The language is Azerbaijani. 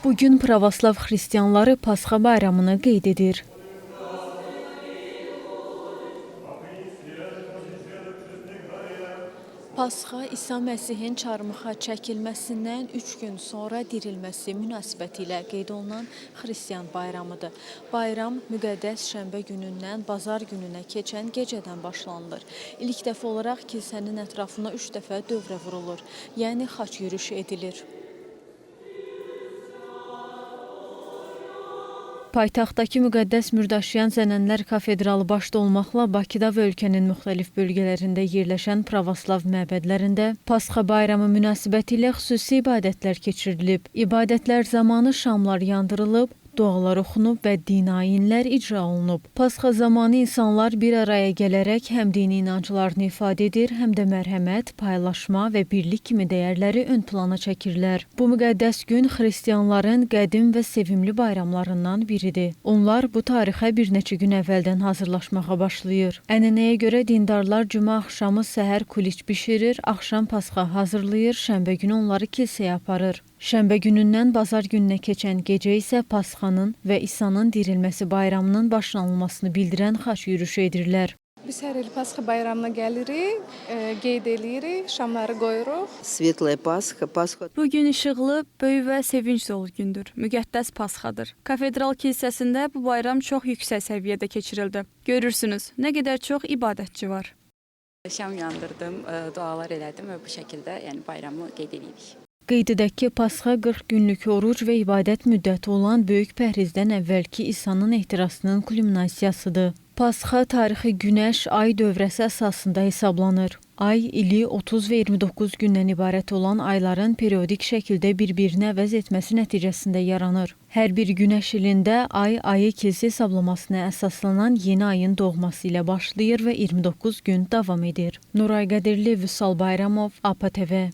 Bugün pravoslav xristianları Pasxa bayramını qeyd edir. Pasxa İsa Məsihin çarmıxa çəkilməsindən 3 gün sonra dirilməsi münasibətilə qeyd olunan xristian bayramıdır. Bayram müqəddəs şənbə günündən bazar gününə keçən gecədən başlanılır. İlk dəfə olaraq kilsənin ətrafına 3 dəfə dövrə vurulur, yəni xaç yürüyüşü edilir. Paytaxtdakı müqəddəs Mürdaşyan Zənənlər Kafedralı başda olmaqla Bakıda və ölkənin müxtəlif bölgələrində yerləşən pravoslav məbədlərində Pasxa bayramı münasibətilə xüsusi ibadətlər keçirilib. İbadətlər zamanı şamlar yandırılıb, dualar oxunub və dini ayinlər icra olunub. Pasxa zamanı insanlar bir araya gələrək həm dini inanclarını ifadə edir, həm də mərhəmət, paylaşma və birlik kimi dəyərləri ön plana çəkirlər. Bu müqəddəs gün xristianların qədim və sevimli bayramlarından biridir. Onlar bu tarixə bir neçə gün əvvəldən hazırlaşmağa başlayır. Ənənəyə görə dindarlar cümə axşamı səhər kuliç bişirir, axşam Pasxa hazırlayır, şənbə günü onları kilsəyə aparır. Şənbə günündən bazar gününə keçən gecə isə Pasxanın və İsa'nın dirilməsi bayramının başlanılmasını bildirən xaç yürüyüşü edirlər. Biz hər il Pasxa bayramına gəlirik, qeyd eləyirik, şamları qoyuruq. Svetlayə Pasxa. Bugün işıqlı, böyük və sevinç dolu gündür. Müqəddəs Pasxadır. Kafedral kilsəsində bu bayram çox yüksək səviyyədə keçirildi. Görürsünüz, nə qədər çox ibadətçi var. Şam yandırdım, dualar elədim və bu şəkildə bayramı qeyd edirik. Qeyd edək ki, Pasxa 40 günlük oruc və ibadət müddəti olan böyük pəhrizdən əvvəlki İsa'nın ehtirasının kulminasiyasıdır. Pasxa tarixi günəş, ay dövrəsi əsasında hesablanır. Ay, ili 30 və 29 gündən ibarət olan ayların periodik şəkildə bir-birini əvəz etməsi nəticəsində yaranır. Hər bir günəş ilində ayı kilsə hesablamasına əsaslanan yeni ayın doğması ilə başlayır və 29 gün davam edir. Nuray Qədirli, Vüsal Bayramov, APA TV.